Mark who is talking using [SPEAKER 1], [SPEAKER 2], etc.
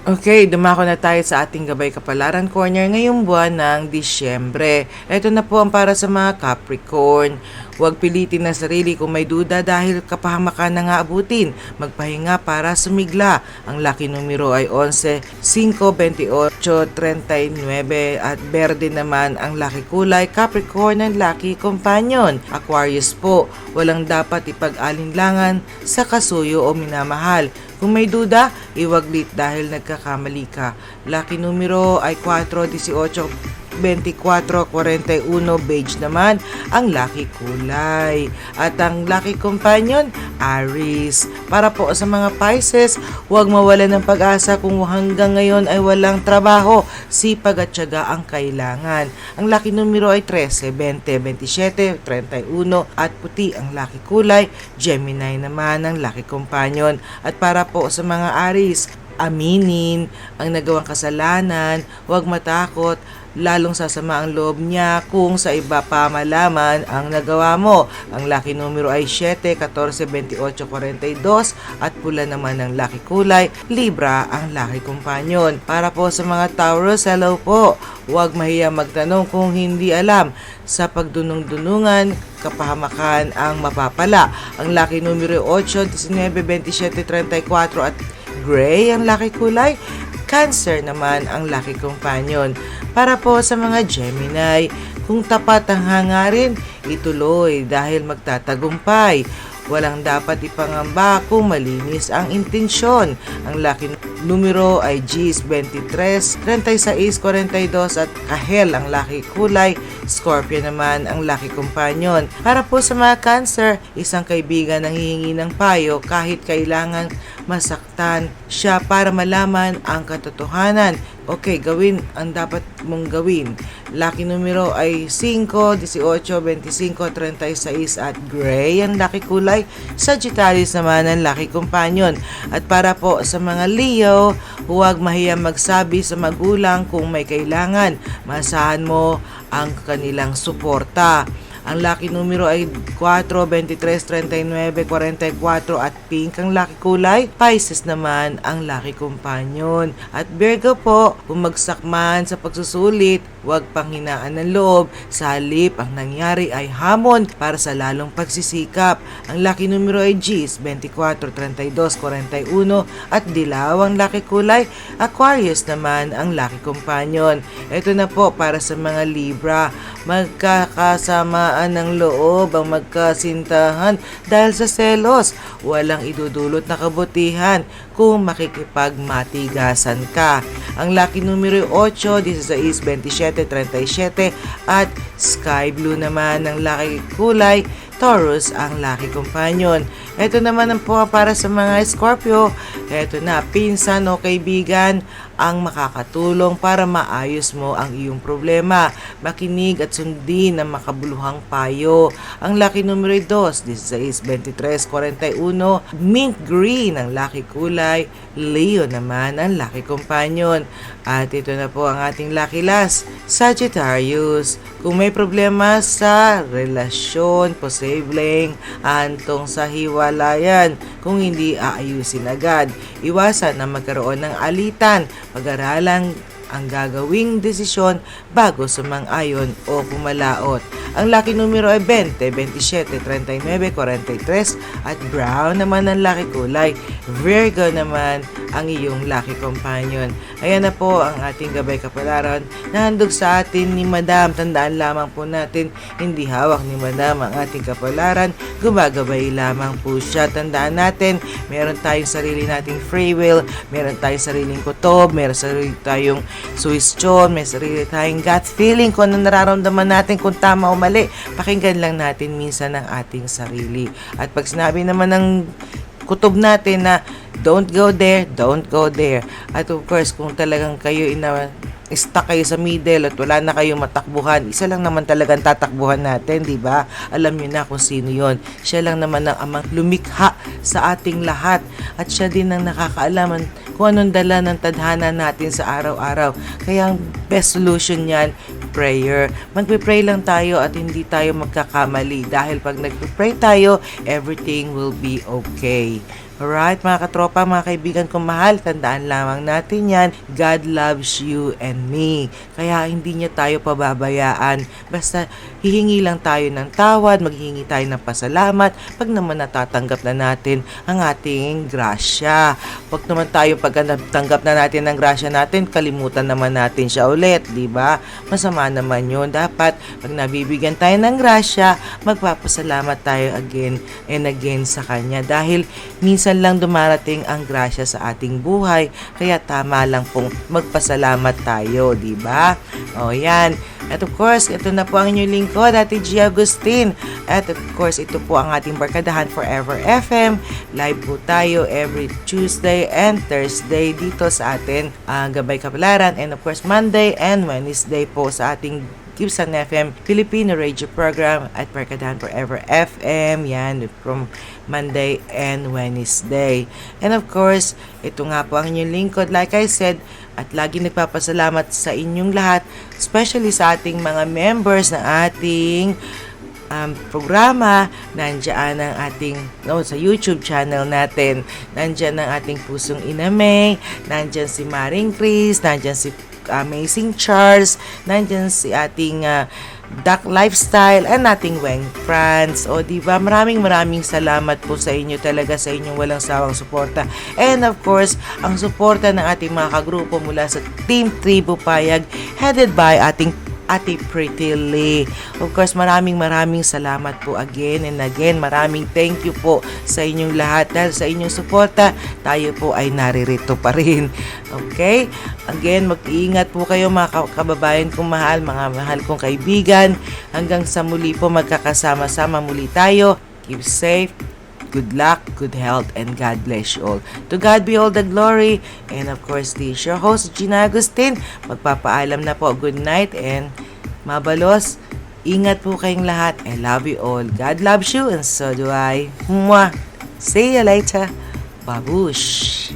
[SPEAKER 1] Okay, dumako na tayo sa ating Gabay Kapalaran Corner ngayong buwan ng Disyembre. Ito na po ang para sa mga Capricorn. Huwag pilitin ang sarili kung may duda dahil kapahamakan na nga abutin. Magpahinga para sumigla. Ang lucky numero ay 11, 5, 28, 39 at berde naman ang lucky kulay. Capricorn ang lucky companion. Aquarius po, walang dapat ipag-alinlangan sa kasuyo o minamahal. Kung may duda, iwaglit dahil nagkakamali ka. Lucky numero ay 4, 18, 24, 41, beige naman ang lucky kulay. At ang lucky companion, Aries. Para po sa mga Pisces, huwag mawalan ng pag-asa kung hanggang ngayon ay walang trabaho. Sipag at tiyaga ang kailangan. Ang lucky numero ay 13, 20, 27, 31 at puti ang lucky kulay. Gemini naman ang lucky companion. At para po sa mga Aries, aminin ang nagawang kasalanan, huwag matakot, lalong sasama ang loob niya kung sa iba pa malaman ang nagawa mo. Ang lucky numero ay 7, 14, 28, 42 at pula naman ang lucky kulay. Libra ang lucky companion. Para po sa mga Taurus, hello po. Huwag mahiya magtanong kung hindi alam. Sa pagdunong-dunungan, kapahamakan ang mapapala. Ang lucky numero ay 8, 19, 27, 34 at gray ang lucky kulay. Cancer naman ang lucky companion. Para po sa mga Gemini, kung tapat ang hangarin, ituloy dahil magtatagumpay. Walang dapat ipangamba kung malinis ang intensyon. Ang lucky numero ay Gs 23, 36, 42 at kahel ang lucky kulay. Scorpio naman ang lucky companion. Para po sa mga Cancer, isang kaibigan ang hihingi ng payo kahit kailangan masaktan siya para malaman ang katotohanan. Okay, gawin ang dapat mong gawin. Lucky numero ay 5, 18, 25, 36 at gray ang lucky kulay. Sagittarius naman ang lucky companion. At para po sa mga Leo, huwag mahiya magsabi sa magulang kung may kailangan. Maasahan mo ang kanilang suporta. Ang lucky numero ay 4, 23, 39, 44 at pink ang lucky kulay. Pisces naman ang lucky companion. At Virgo po, bumagsak man sa pagsusulit, huwag panghinaan ng loob. Sa halip, ang nangyari ay hamon para sa lalong pagsisikap. Ang lucky numero ay Gs 24, 32, 41 at dilaw ang lucky kulay. Aquarius naman ang lucky companion. Ito na po para sa mga Libra. Magkakasamaan ng loob ang magkasintahan dahil sa selos. Walang idudulot na kabutihan kung makikipagmatigasan ka. Ang lucky numero 8, 16, 27, 37 at sky blue naman ang lucky kulay. Taurus ang lucky companion. Ito naman ang po para sa mga Scorpio. Ito na, pinsan o kaibigan ang makakatulong para maayos mo ang iyong problema. Makinig at sundin ang makabuluhang payo. Ang lucky numero 2, 16, 23, 41, mint green ang lucky kulay. Leo naman ang lucky companion. At ito na po ang ating lucky last, Sagittarius. Kung may problema sa relasyon, posibleng antong sa hiwalayan kung hindi aayusin agad. Iwasan na magkaroon ng alitan. Pag-aralang ang gagawing desisyon bago sumang-ayon o pumalaot. Ang lucky numero ay 20, 27, 39, 43 at brown naman ang lucky kulay. Virgo naman ang iyong lucky companion. Ayan na po ang ating Gabay Kapalaran na handog sa atin ni Madam. Tandaan lamang po natin, hindi hawak ni Madam ang ating kapalaran. Gumagabay lamang po siya. Tandaan natin, meron tayong sarili nating free will, meron tayong sariling kutob, meron sarili tayong suwestyon, may sarili tayong gut feeling kung ano nararamdaman natin, kung tama o mali. Pakinggan lang natin minsan ang ating sarili. At pag sinabi naman ng kutob natin na don't go there, don't go there. At of course, kung talagang kayo stuck kayo sa middle at wala na kayong matakbuhan, isa lang naman talagang tatakbuhan natin, di ba? Alam niyo na kung sino yon. Siya lang naman ang amang lumikha sa ating lahat at siya din ang nakakaalaman kung anong dala ng tadhana natin sa araw-araw. Kaya ang best solution niyan, prayer. Magpe-pray lang tayo at hindi tayo magkakamali dahil pag nagpe-pray tayo, everything will be okay. Alright, mga katropa, mga kaibigan kong mahal, tandaan lamang natin yan, God loves you and me. Kaya hindi niya tayo pababayaan. Basta hihingi lang tayo ng tawad, maghihingi tayo ng pasalamat pag naman natatanggap na natin ang ating grasya. Pag naman tayo pag natanggap na natin ang grasya natin, kalimutan naman natin siya ulit, di ba? Masama naman yun. Dapat pag nabibigyan tayo ng grasya, magpapasalamat tayo again and again sa Kanya. Dahil minsan lang dumarating ang grasya sa ating buhay, kaya tama lang pong magpasalamat tayo, di ba? O yan. At of course, ito na po ang inyong lingkod, Ate G. Agustin. At of course, ito po ang ating Barkadahan Forever FM. Live po tayo every Tuesday and Thursday dito sa atin Gabay Kapalaran. And of course, Monday and Wednesday po sa ating Gibson FM Filipino Radio Program at Barkadahan Forever FM. Yan, from Monday and Wednesday. And of course, ito nga po ang inyong lingkod. Like I said, at lagi nagpapasalamat sa inyong lahat, especially sa ating mga members ng ating programa. Nandiyan ang ating sa YouTube channel natin. Nandiyan ang ating Pusong Ina May, nandiyan si Maring Chris, nandiyan si Amazing Charles, nandiyan si ating Duck Lifestyle and ating Weng Franz. O diba, maraming salamat po sa inyo talaga, sa inyong walang sawang suporta. And of course, ang suporta ng ating mga kagrupo mula sa Team Tribu Payag, headed by ating Ate Pretty Lee. Of course, maraming salamat po again and again. Maraming thank you po sa inyong lahat. Dahil sa inyong suporta, tayo po ay naririto pa rin. Okay? Again, mag-iingat po kayo mga kababayan kong mahal, mga mahal kong kaibigan. Hanggang sa muli po, magkakasama-sama muli tayo. Keep safe. Good luck, good health, and God bless you all. To God be all the glory. And of course, this is your host, Gina Agustin. Magpapaalam na po. Good night and mabalos. Ingat po kayong lahat. I love you all. God loves you and so do I. Mwah! See you later. Babush!